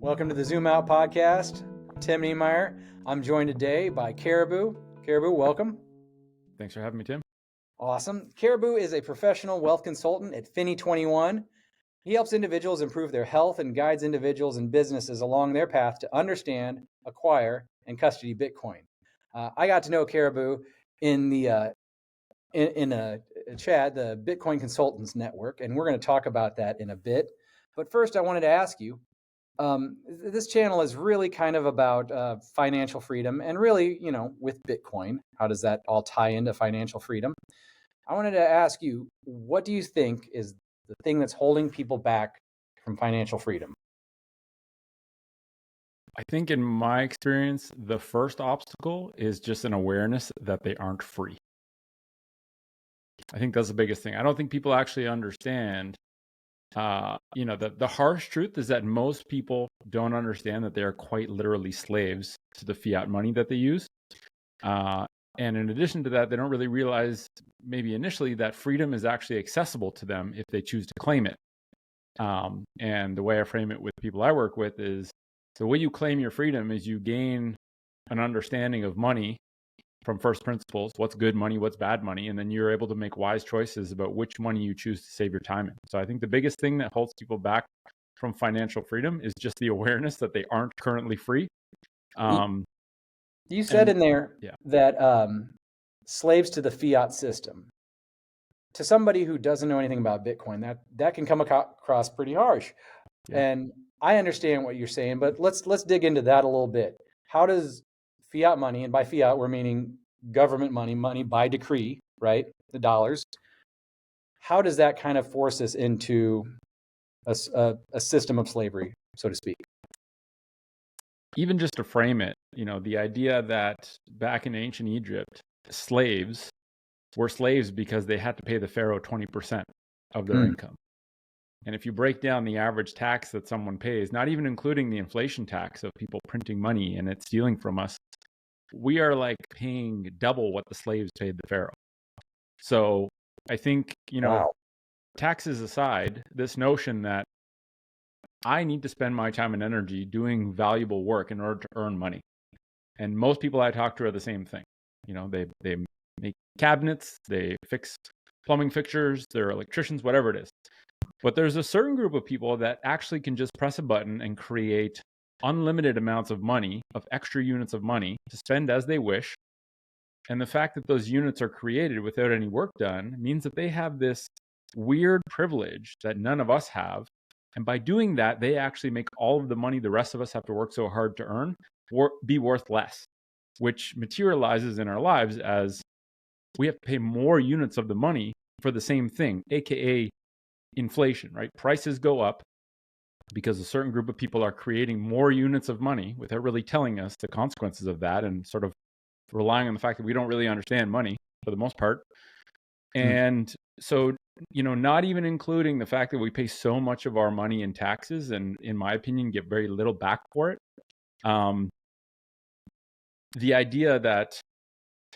Welcome to the Zoom Out podcast. Tim Niemeyer. I'm joined today by Caribou. Caribou, welcome. Thanks for having me, Tim. Awesome. Caribou is a professional wealth consultant at Finney 21. He helps individuals improve their health and guides individuals and businesses along their path to understand, acquire, and custody Bitcoin. I got to know Caribou in the in a chat, the Bitcoin Consultants Network, and we're going to talk about that in a bit. But first, I wanted to ask you, this channel is really kind of about financial freedom and really, with Bitcoin, how does that all tie into financial freedom? I wanted to ask you, what do you think is the thing that's holding people back from financial freedom? I think in my experience, the first obstacle is just an awareness that they aren't free. I think that's the biggest thing. I don't think people actually understand. The harsh truth is that most people don't understand that they are quite literally slaves to the fiat money that they use. And in addition to that, they don't really realize maybe initially that freedom is actually accessible to them if they choose to claim it. And the way I frame it with people I work with is the way you claim your freedom is you gain an understanding of money from first principles, what's good money, what's bad money, and then you're able to make wise choices about which money you choose to save your time in. So I think the biggest thing that holds people back from financial freedom is just the awareness that they aren't currently free. You said in there that slaves to the fiat system. To somebody who doesn't know anything about Bitcoin, that can come across pretty harsh. Yeah. And I understand what you're saying, but let's dig into that a little bit. How does fiat money, and by fiat we're meaning government money by decree, right? The dollars. How does that kind of force us into a system of slavery, so to speak? Even just to frame it, the idea that back in ancient Egypt, slaves were slaves because they had to pay the pharaoh 20% of their income. And if you break down the average tax that someone pays, not even including the inflation tax of people printing money and it stealing from us, we are like paying double what the slaves paid the pharaoh. So I think, Wow. Taxes aside, this notion that I need to spend my time and energy doing valuable work in order to earn money. And most people I talk to are the same thing. They make cabinets, they fix plumbing fixtures, they're electricians, whatever it is. But there's a certain group of people that actually can just press a button and create unlimited amounts of money, of extra units of money to spend as they wish. And the fact that those units are created without any work done means that they have this weird privilege that none of us have. And by doing that, they actually make all of the money the rest of us have to work so hard to earn be worth less, which materializes in our lives as we have to pay more units of the money for the same thing, aka inflation, right? Prices go up because a certain group of people are creating more units of money without really telling us the consequences of that and sort of relying on the fact that we don't really understand money for the most part. And so, not even including the fact that we pay so much of our money in taxes and, in my opinion, get very little back for it. The idea that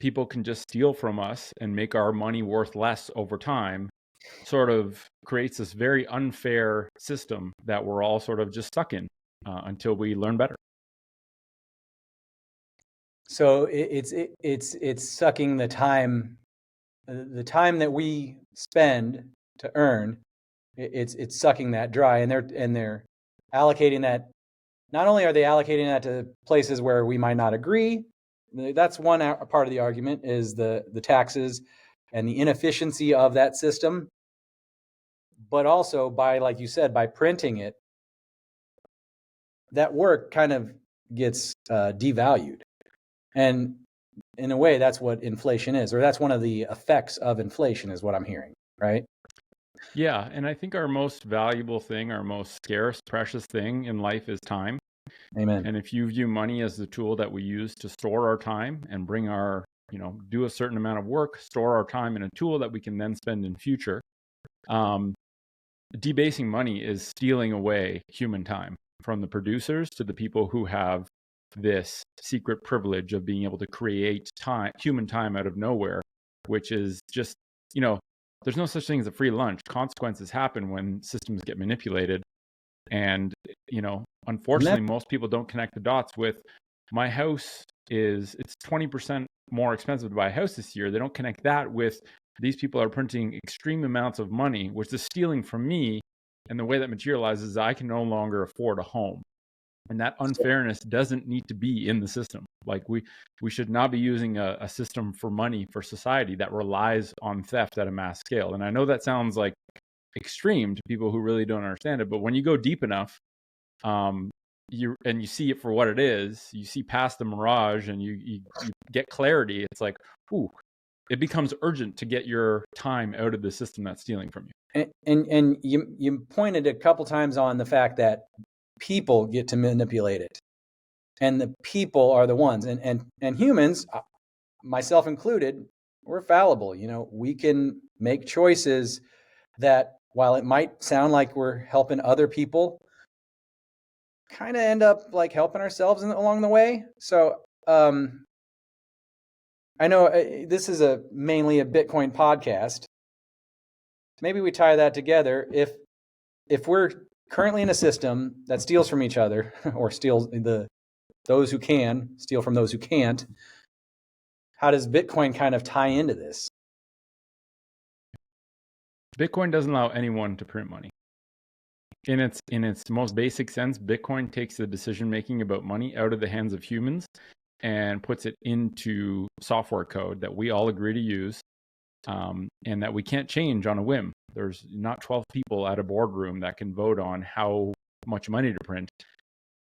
people can just steal from us and make our money worth less over time sort of creates this very unfair system that we're all sort of just stuck in until we learn better. So it's sucking the time that we spend to earn. It's sucking that dry, and they're allocating that. Not only are they allocating that to places where we might not agree. That's one part of the argument is the taxes and the inefficiency of that system. But also like you said, by printing it, that work kind of gets devalued. And in a way, that's what inflation is, or that's one of the effects of inflation is what I'm hearing, right? Yeah, and I think our most valuable thing, our most scarce, precious thing in life is time. Amen. And if you view money as the tool that we use to store our time and bring our, do a certain amount of work, store our time in a tool that we can then spend in future, debasing money is stealing away human time from the producers to the people who have this secret privilege of being able to create human time out of nowhere, which is just, there's no such thing as a free lunch. Consequences happen when systems get manipulated. And unfortunately, most people don't connect the dots with my house it's 20% more expensive to buy a house this year. They don't connect that with these people are printing extreme amounts of money, which is stealing from me. And the way that materializes, I can no longer afford a home. And that unfairness doesn't need to be in the system. Like we should not be using a system for money for society that relies on theft at a mass scale. And I know that sounds like extreme to people who really don't understand it, but when you go deep enough, you see it for what it is, you see past the mirage, and you get clarity. It's like, ooh, it becomes urgent to get your time out of the system that's stealing from you. And you pointed a couple times on the fact that people get to manipulate it, and the people are the ones, and humans, myself included, we're fallible. We can make choices that, while it might sound like we're helping other people, kind of end up like helping ourselves along the way. So I know this is mainly a Bitcoin podcast. Maybe we tie that together. If we're currently in a system that steals from each other, or steals those who can steal from those who can't, how does Bitcoin kind of tie into this? Bitcoin doesn't allow anyone to print money. In its most basic sense, Bitcoin takes the decision making about money out of the hands of humans and puts it into software code that we all agree to use, and that we can't change on a whim. There's not 12 people at a boardroom that can vote on how much money to print.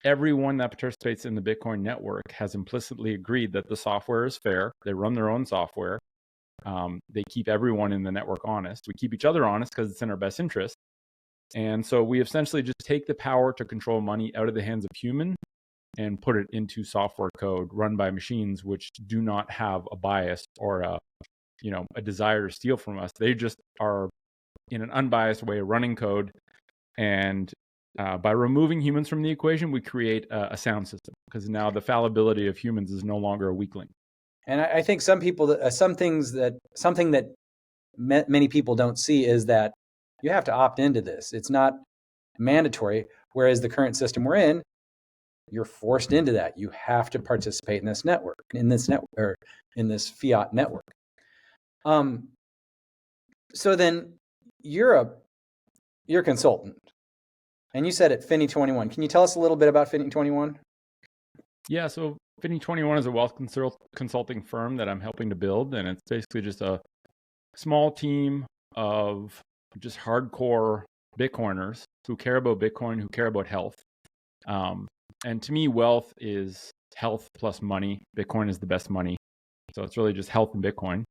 Everyone that participates in the Bitcoin network has implicitly agreed that the software is fair. They run their own software. They keep everyone in the network honest. We keep each other honest because it's in our best interest. And so we essentially just take the power to control money out of the hands of human and put it into software code run by machines, which do not have a bias or a desire to steal from us. They just are, in an unbiased way, running code. And by removing humans from the equation, we create a sound system, because now the fallibility of humans is no longer a weakling. And I think something that many people don't see is that you have to opt into this. It's not mandatory. Whereas the current system we're in, you're forced into that. You have to participate in this network, or in this fiat network. So then you're a consultant, and you said at Finny 21. Can you tell us a little bit about Finny 21? Yeah, so Finny 21 is a wealth consulting firm that I'm helping to build, and it's basically just a small team of just hardcore Bitcoiners who care about Bitcoin, who care about health. And to me, wealth is health plus money. Bitcoin is the best money. So it's really just health and Bitcoin.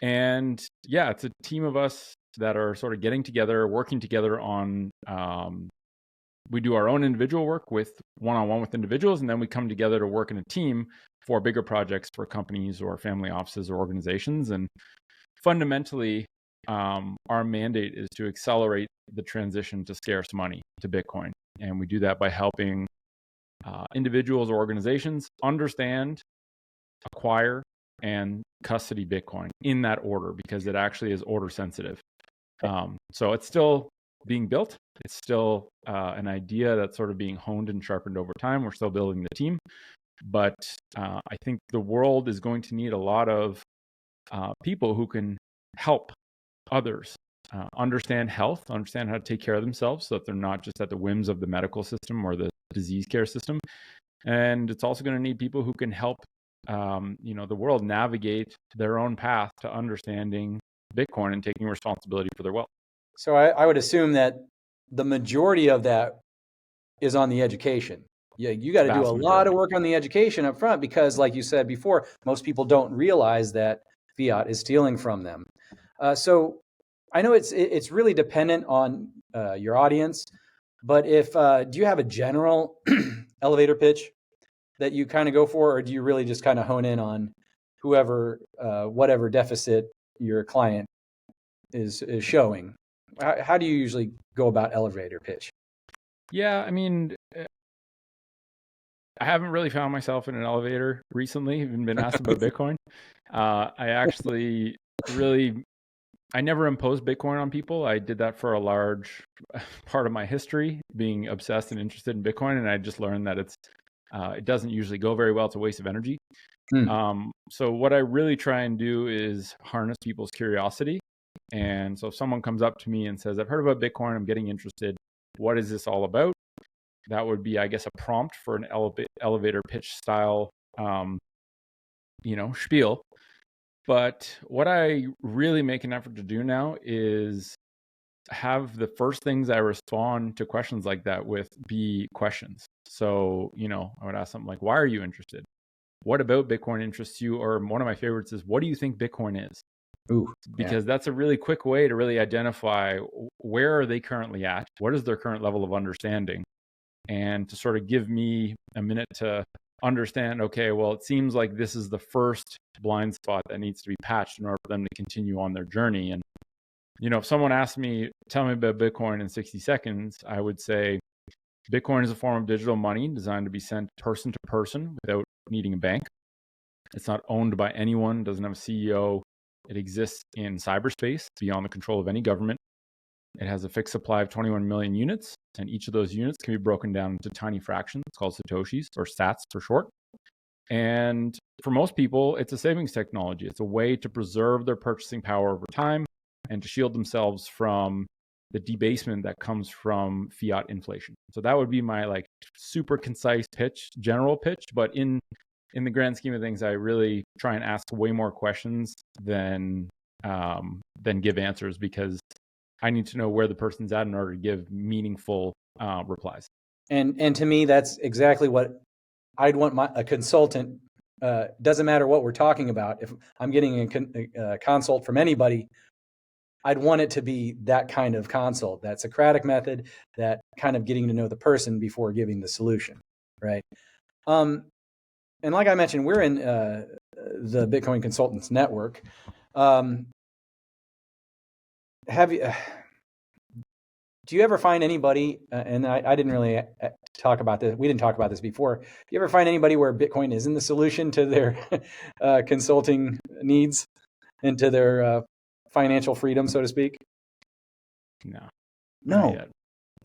And yeah, it's a team of us that are sort of getting together, working together on, we do our own individual work with one-on-one with individuals, and then we come together to work in a team for bigger projects for companies or family offices or organizations. And fundamentally, our mandate is to accelerate the transition to scarce money, to Bitcoin. And we do that by helping individuals or organizations understand, acquire, and custody Bitcoin in that order, because it actually is order sensitive. So it's still being built. It's still an idea that's sort of being honed and sharpened over time. We're still building the team. But I think the world is going to need a lot of people who can help others understand health, understand how to take care of themselves, so that they're not just at the whims of the medical system or the disease care system. And it's also going to need people who can help the world navigate their own path to understanding Bitcoin and taking responsibility for their wealth. So I would assume that the majority of that is on the education. Yeah, you got to do a lot of work on the education up front, because, like you said before, most people don't realize that fiat is stealing from them. So I know it's really dependent on your audience, but do you have a general elevator pitch that you kind of go for, or do you really just kind of hone in on whatever deficit your client is showing? How do you usually go about elevator pitch? Yeah, I mean, I haven't really found myself in an elevator recently, even been asked about Bitcoin. I actually really I never imposed Bitcoin on people. I did that for a large part of my history, being obsessed and interested in Bitcoin, and I just learned that it doesn't usually go very well. It's a waste of energy. Hmm. So what I really try and do is harness people's curiosity. And so if someone comes up to me and says, "I've heard about Bitcoin, I'm getting interested. What is this all about?" That would be, I guess, a prompt for an elevator pitch style, spiel. But what I really make an effort to do now is have the first things I respond to questions like that with be questions. So, I would ask something like, why are you interested? What about Bitcoin interests you? Or one of my favorites is, what do you think Bitcoin is? Ooh, yeah. Because that's a really quick way to really identify where are they currently at? What is their current level of understanding? And to sort of give me a minute to understand, okay, well, it seems like this is the first blind spot that needs to be patched in order for them to continue on their journey. And, if someone asked me, tell me about Bitcoin in 60 seconds, I would say Bitcoin is a form of digital money designed to be sent person to person without needing a bank. It's not owned by anyone, doesn't have a CEO. It exists in cyberspace beyond the control of any government. It has a fixed supply of 21 million units, and each of those units can be broken down into tiny fractions called satoshis, or sats for short. And for most people, it's a savings technology. It's a way to preserve their purchasing power over time and to shield themselves from the debasement that comes from fiat inflation. So that would be my super concise pitch, general pitch, but in the grand scheme of things, I really try and ask way more questions than give answers, because I need to know where the person's at in order to give meaningful replies. And to me, that's exactly what I'd want a consultant. Doesn't matter what we're talking about. If I'm getting a consult from anybody, I'd want it to be that kind of consult, that Socratic method, that kind of getting to know the person before giving the solution, right? And like I mentioned, we're in the Bitcoin Consultants Network. Have you? Do you ever find anybody? And I didn't really talk about this. We didn't talk about this before. Do you ever find anybody where Bitcoin isn't the solution to their consulting needs and to their financial freedom, so to speak? No, not No, yet.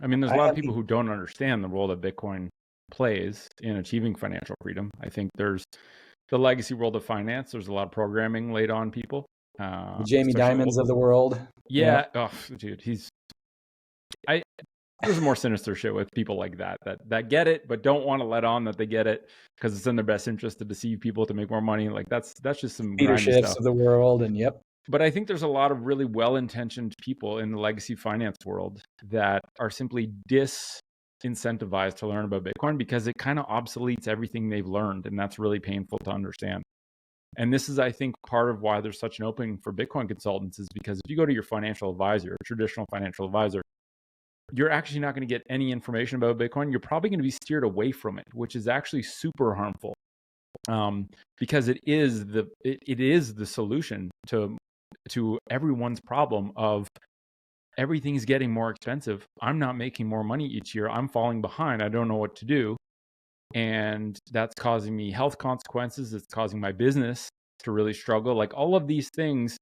I mean, there's a I lot of have. people who don't understand the role that Bitcoin plays in achieving financial freedom. I think there's the legacy world of finance. There's a lot of programming laid on people, The Jamie especially Dimons of the world. Yeah. Oh, dude, there's more sinister shit with people like that get it, but don't want to let on that they get it because it's in their best interest to deceive people to make more money. Like that's just some Peter grimy Schiffs stuff. of the world, and yep. But I think there's a lot of really well-intentioned people in the legacy finance world that are simply disincentivized to learn about Bitcoin because it kind of obsoletes everything they've learned, and that's really painful to understand. And this is, I think, part of why there's such an opening for Bitcoin consultants, is because if you go to your financial advisor, a traditional financial advisor, you're actually not going to get any information about Bitcoin. You're probably going to be steered away from it, which is actually super harmful, because it is the solution to everyone's problem of everything's getting more expensive. I'm not making more money each year. I'm falling behind. I don't know what to do. And that's causing me health consequences. It's causing my business to really struggle. Like all of these things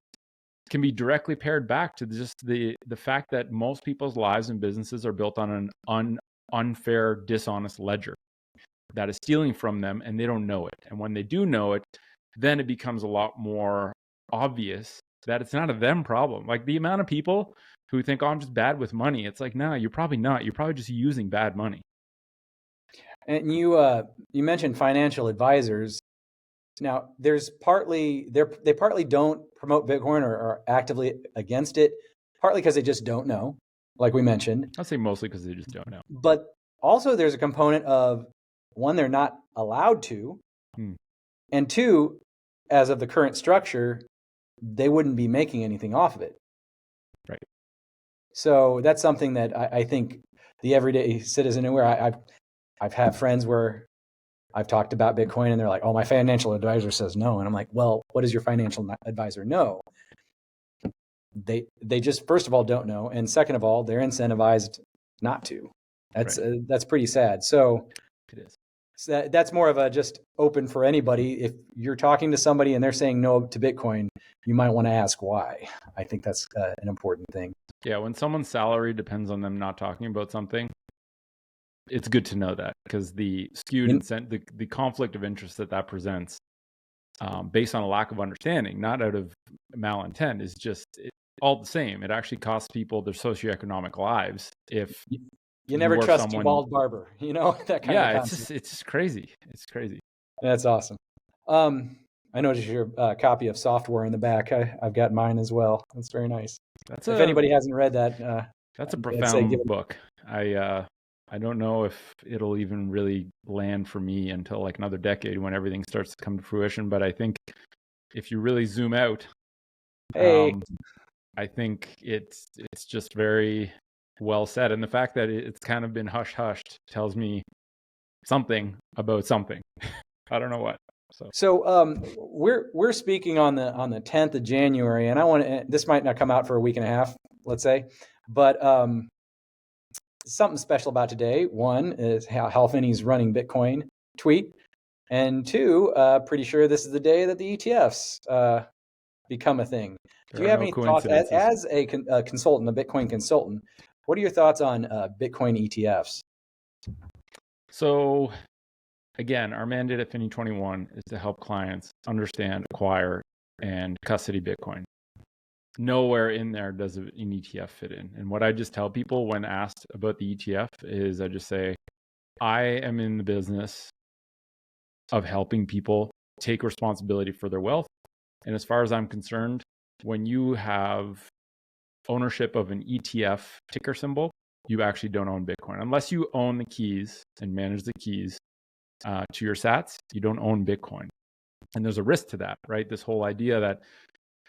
can be directly paired back to just the fact that most people's lives and businesses are built on an unfair, dishonest ledger that is stealing from them, and they don't know it. And when they do know it, then it becomes a lot more obvious that it's not a them problem. Like the amount of people who think, oh, I'm just bad with money. It's like, no, you're probably not. You're probably just using bad money. And you mentioned financial advisors. Now, they partly don't promote Bitcoin or are actively against it, partly because they just don't know, like we mentioned. I'll say mostly because they just don't know. But also, there's a component of one, they're not allowed to, and two, as of the current structure, they wouldn't be making anything off of it. Right. So that's something that I think the everyday citizen, where I've had friends where I've talked about Bitcoin and they're like, oh, my financial advisor says no. And I'm like, well, what does your financial advisor know? They just, first of all, don't know. And second of all, they're incentivized not to. That's pretty sad. So it is. So that's more of a just open for anybody. If you're talking to somebody and they're saying no to Bitcoin, you might want to ask why. I think that's an important thing. Yeah, when someone's salary depends on them not talking about something, it's good to know that, because the skewed the conflict of interest that presents, based on a lack of understanding, not out of malintent, is just all the same. It actually costs people their socioeconomic lives if you never you are trust a someone. bald barber, that kind of a concept. It's just crazy. It's crazy. That's awesome. I noticed your copy of Software in the back. I've got mine as well. That's very nice. If anybody hasn't read that, that's a I'd say give profound book. I don't know if it'll even really land for me until like another decade when everything starts to come to fruition. But I think if you really zoom out, Hey, I think it's just very well said. And the fact that it's kind of been hushed tells me something about something. I don't know what. So we're speaking on the 10th of January, and I want to. This might not come out for a week and a half, let's say, but something special about today. One is how Finney's running Bitcoin tweet, and two, pretty sure this is the day that the ETFs become a thing. Do you have any thoughts as a consultant, a Bitcoin consultant? What are your thoughts on Bitcoin ETFs? So, again, our mandate at Finney 21 is to help clients understand, acquire, and custody Bitcoin. Nowhere in there does an ETF fit in. And what I just tell people when asked about the ETF is I just say, I am in the business of helping people take responsibility for their wealth. And as far as I'm concerned, when you have ownership of an ETF ticker symbol, you actually don't own Bitcoin. Unless you own the keys and manage the keys to your sats, you don't own Bitcoin. And there's a risk to that, right? This whole idea that,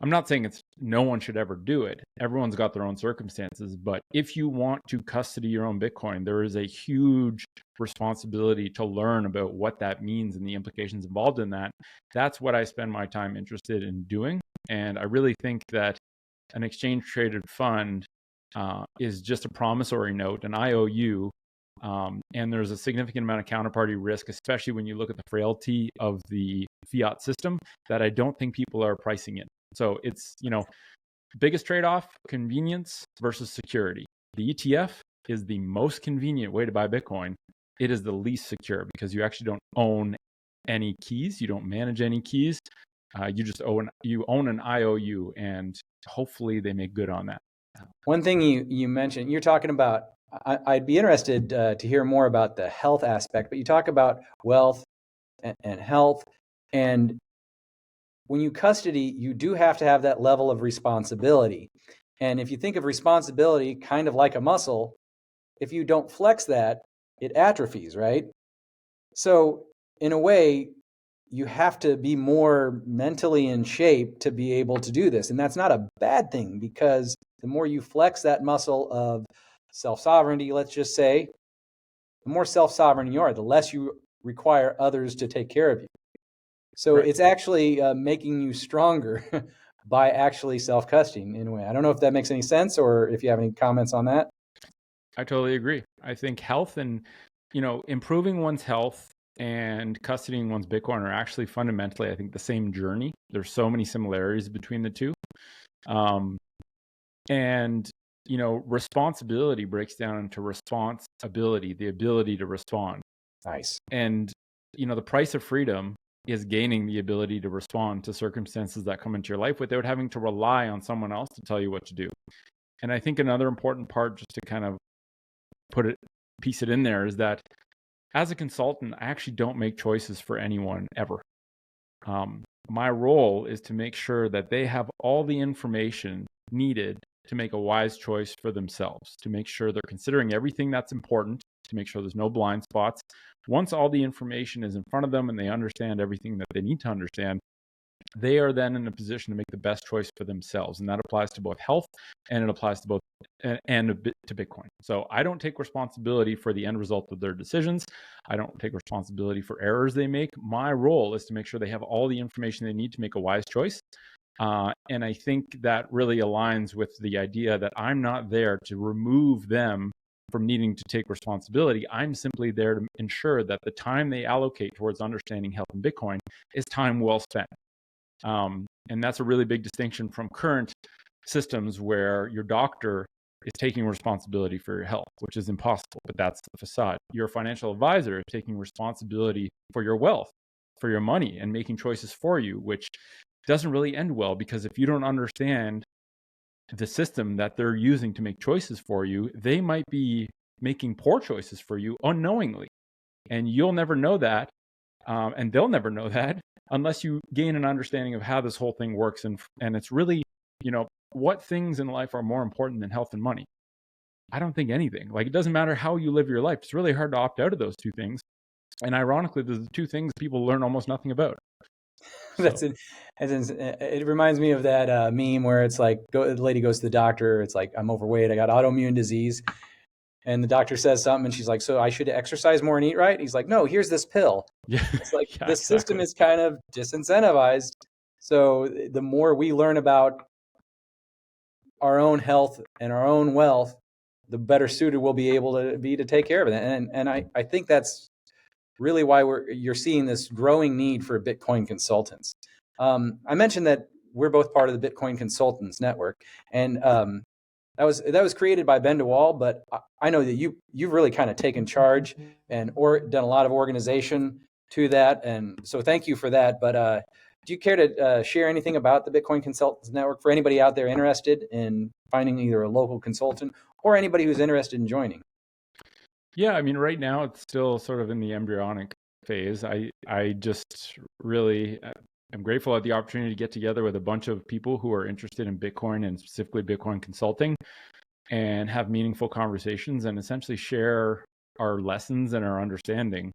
I'm not saying no one should ever do it. Everyone's got their own circumstances. But if you want to custody your own Bitcoin, there is a huge responsibility to learn about what that means and the implications involved in that. That's what I spend my time interested in doing. And I really think that an exchange traded fund is just a promissory note, an IOU. And there's a significant amount of counterparty risk, especially when you look at the frailty of the fiat system, that I don't think people are pricing in. So it's, biggest trade-off, convenience versus security. The ETF is the most convenient way to buy Bitcoin. It is the least secure because you actually don't own any keys. You don't manage any keys. You own an IOU, and hopefully they make good on that. One thing you mentioned, you're talking about, I'd be interested to hear more about the health aspect, but you talk about wealth and health. And when you custody, you do have to have that level of responsibility. And if you think of responsibility kind of like a muscle, if you don't flex that, it atrophies, right? So in a way, you have to be more mentally in shape to be able to do this. And that's not a bad thing, because the more you flex that muscle of self-sovereignty, let's just say, the more self-sovereign you are, the less you require others to take care of you. So It's actually making you stronger by actually self-custodying in a way. I don't know if that makes any sense, or if you have any comments on that. I totally agree. I think health and, improving one's health and custodying one's Bitcoin are actually fundamentally, I think, the same journey. There's so many similarities between the two. And, responsibility breaks down into responsibility, the ability to respond. Nice. And, the price of freedom is gaining the ability to respond to circumstances that come into your life without having to rely on someone else to tell you what to do. And I think another important part, just to kind of piece it in there, is that as a consultant, I actually don't make choices for anyone ever. My role is to make sure that they have all the information needed to make a wise choice for themselves, to make sure they're considering everything that's important, to make sure there's no blind spots. Once all the information is in front of them and they understand everything that they need to understand, they are then in a position to make the best choice for themselves. And that applies to both health, and it applies to both and a bit to Bitcoin. So I don't take responsibility for the end result of their decisions. I don't take responsibility for errors they make. My role is to make sure they have all the information they need to make a wise choice. And I think that really aligns with the idea that I'm not there to remove them from needing to take responsibility. I'm simply there to ensure that the time they allocate towards understanding health and Bitcoin is time well spent. And that's a really big distinction from current systems where your doctor is taking responsibility for your health, which is impossible, but that's the facade. Your financial advisor is taking responsibility for your wealth, for your money, and making choices for you, which doesn't really end well, because if you don't understand the system that they're using to make choices for you, they might be making poor choices for you unknowingly. And you'll never know that. And they'll never know that unless you gain an understanding of how this whole thing works. And it's really, what things in life are more important than health and money? I don't think anything. Like, it doesn't matter how you live your life. It's really hard to opt out of those two things. And ironically, there's the two things people learn almost nothing about. That's it. It reminds me of that meme where it's like, the lady goes to the doctor. It's like, I'm overweight. I got autoimmune disease. And the doctor says something, and she's like, so I should exercise more and eat right? He's like, no, here's this pill. Yeah, It's like yeah, the system is kind of disincentivized. So the more we learn about our own health and our own wealth, the better suited we'll be able to be to take care of it. And I think that's really why you're seeing this growing need for Bitcoin consultants. I mentioned that we're both part of the Bitcoin Consultants Network, and that was created by Ben DeWall. But I know that you've really kind of taken charge and done a lot of organization to that, and so thank you for that. But do you care to share anything about the Bitcoin Consultants Network for anybody out there interested in finding either a local consultant or anybody who's interested in joining? Yeah, I mean, right now it's still sort of in the embryonic phase. I just really am grateful at the opportunity to get together with a bunch of people who are interested in Bitcoin and specifically Bitcoin consulting, and have meaningful conversations and essentially share our lessons and our understanding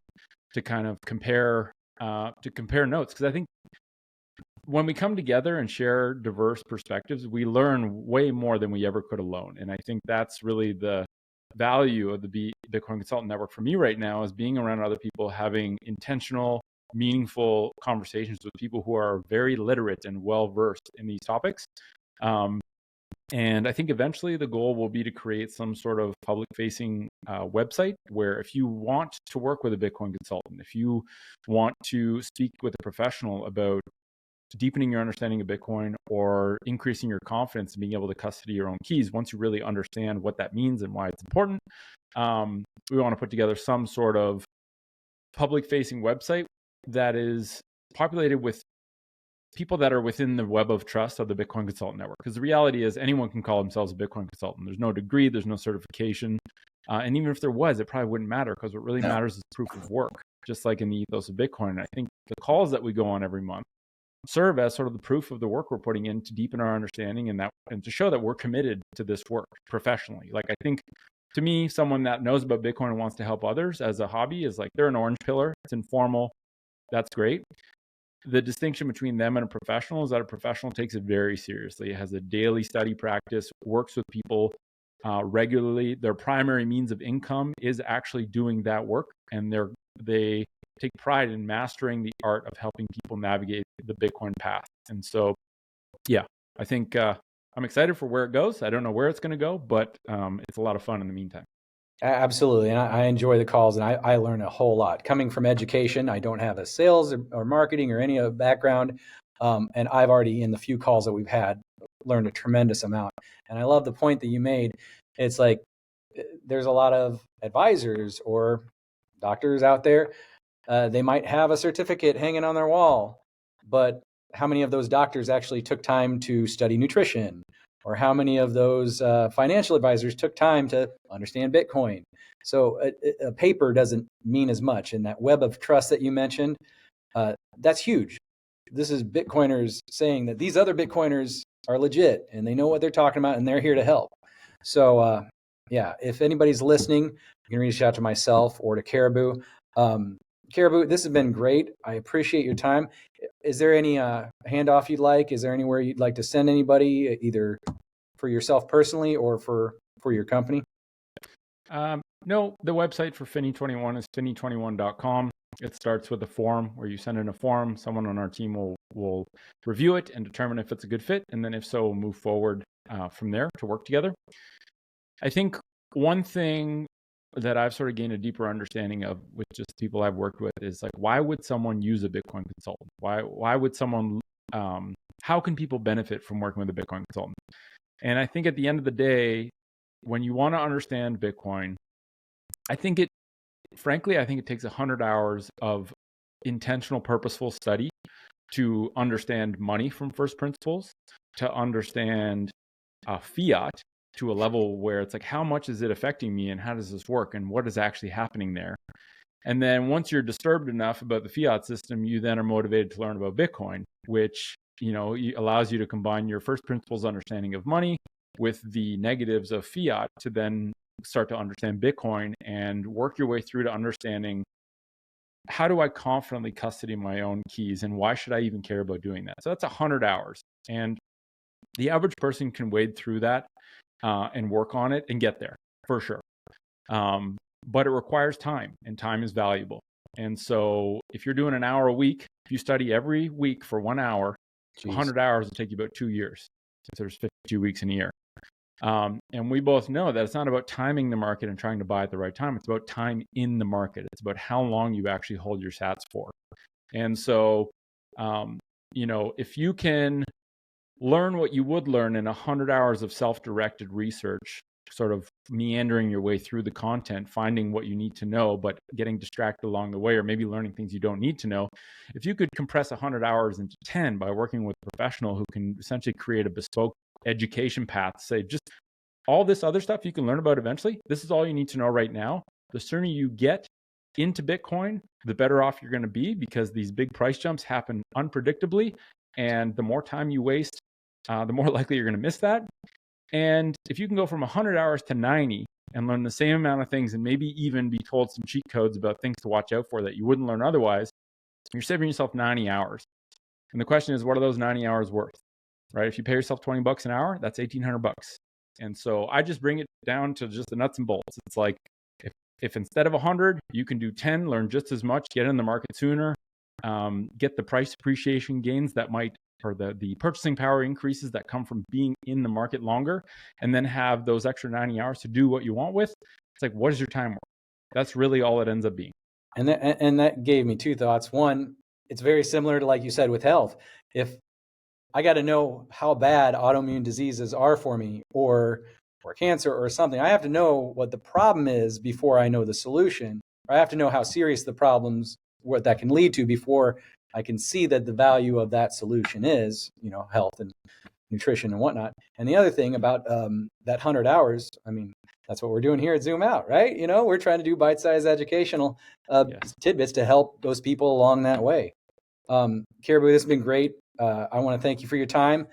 to kind of compare notes. Because I think when we come together and share diverse perspectives, we learn way more than we ever could alone. And I think that's really the value of the Bitcoin Consultant Network for me right now, is being around other people, having intentional, meaningful conversations with people who are very literate and well-versed in these topics. And I think eventually the goal will be to create some sort of public-facing website where, if you want to work with a Bitcoin consultant, if you want to speak with a professional about deepening your understanding of Bitcoin or increasing your confidence in being able to custody your own keys, once you really understand what that means and why it's important, we want to put together some sort of public-facing website that is populated with people that are within the web of trust of the Bitcoin Consultant Network. Because the reality is, anyone can call themselves a Bitcoin consultant. There's no degree, there's no certification. And even if there was, it probably wouldn't matter, because what really matters is proof of work, just like in the ethos of Bitcoin. And I think the calls that we go on every month serve as sort of the proof of the work we're putting in to deepen our understanding, and to show that we're committed to this work professionally. Like, I think, to me, someone that knows about Bitcoin and wants to help others as a hobby is like, they're an orange pillar. It's informal. That's great. The distinction between them and a professional is that a professional takes it very seriously. It has a daily study practice, works with people regularly. Their primary means of income is actually doing that work, and they take pride in mastering the art of helping people navigate the Bitcoin path. And so, yeah, I think I'm excited for where it goes. I don't know where it's going to go, but it's a lot of fun in the meantime. Absolutely. And I enjoy the calls, and I learn a whole lot. Coming from education, I don't have a sales or marketing or any other background. And I've already, in the few calls that we've had, learned a tremendous amount. And I love the point that you made. It's like, there's a lot of advisors or doctors out there. They might have a certificate hanging on their wall, but how many of those doctors actually took time to study nutrition? Or how many of those financial advisors took time to understand Bitcoin? So a paper doesn't mean as much. And that web of trust that you mentioned, that's huge. This is Bitcoiners saying that these other Bitcoiners are legit and they know what they're talking about and they're here to help. So yeah, if anybody's listening, you can reach out to myself or to Caribou. Caribou, this has been great. I appreciate your time. Is there any handoff you'd like? Is there anywhere you'd like to send anybody, either for yourself personally or for your company? No, the website for Finny21 is finny21.com. It starts with a form where you send in a form. Someone on our team will review it and determine if it's a good fit. And then if so, we'll move forward from there to work together. I think one thing that I've sort of gained a deeper understanding of with just people I've worked with is like, why would someone use a Bitcoin consultant? Why would someone, how can people benefit from working with a Bitcoin consultant? And I think at the end of the day, when you want to understand Bitcoin, frankly, I think it takes 100 hours of intentional, purposeful study to understand money from first principles, to understand fiat to a level where it's like, how much is it affecting me and how does this work and what is actually happening there? And then once you're disturbed enough about the fiat system, you then are motivated to learn about Bitcoin, which, allows you to combine your first principles understanding of money with the negatives of fiat to then start to understand Bitcoin and work your way through to understanding, how do I confidently custody my own keys and why should I even care about doing that? So that's 100 hours. And the average person can wade through that and work on it and get there for sure. But it requires time, and time is valuable. And so if you're doing an hour a week, if you study every week for 1 hour, 100 hours will take you about 2 years. So there's 52 weeks in a year. And we both know that it's not about timing the market and trying to buy at the right time. It's about time in the market. It's about how long you actually hold your sats for. And so, if you can learn what you would learn in 100 hours of self-directed research, sort of meandering your way through the content, finding what you need to know, but getting distracted along the way, or maybe learning things you don't need to know. If you could compress 100 hours into 10 by working with a professional who can essentially create a bespoke education path, say just all this other stuff you can learn about eventually, this is all you need to know right now. The sooner you get into Bitcoin, the better off you're going to be, because these big price jumps happen unpredictably. And the more time you waste, the more likely you're going to miss that. And if you can go from 100 hours to 90 and learn the same amount of things and maybe even be told some cheat codes about things to watch out for that you wouldn't learn otherwise, you're saving yourself 90 hours. And the question is, what are those 90 hours worth? Right? If you pay yourself $20 an hour, that's $1,800. And so I just bring it down to just the nuts and bolts. It's like, if instead of 100, you can do 10, learn just as much, get in the market sooner, get the price appreciation gains that might, or the purchasing power increases that come from being in the market longer, and then have those extra 90 hours to do what you want with. It's like, what is your time worth? That's really all it ends up being. And that gave me two thoughts. One, it's very similar to, like you said, with health. If I got to know how bad autoimmune diseases are for me, or cancer or something, I have to know what the problem is before I know the solution. Or I have to know how serious the problems, what that can lead to, before I can see that the value of that solution is, health and nutrition and whatnot. And the other thing about that 100 hours, I mean, that's what we're doing here at Zoom Out, right? We're trying to do bite-sized educational tidbits to help those people along that way. Caribou, this has been great. I want to thank you for your time.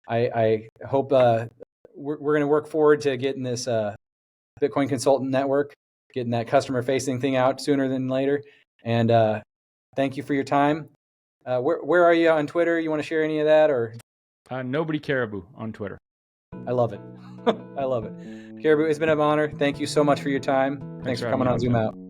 I hope we're going to work forward to getting this Bitcoin Consultant Network, getting that customer-facing thing out sooner than later. And thank you for your time. Where are you on Twitter? You want to share any of that, or? Nobody Caribou on Twitter. I love it. I love it. Caribou, it's been an honor. Thank you so much for your time. Thanks for coming on Zoom Out.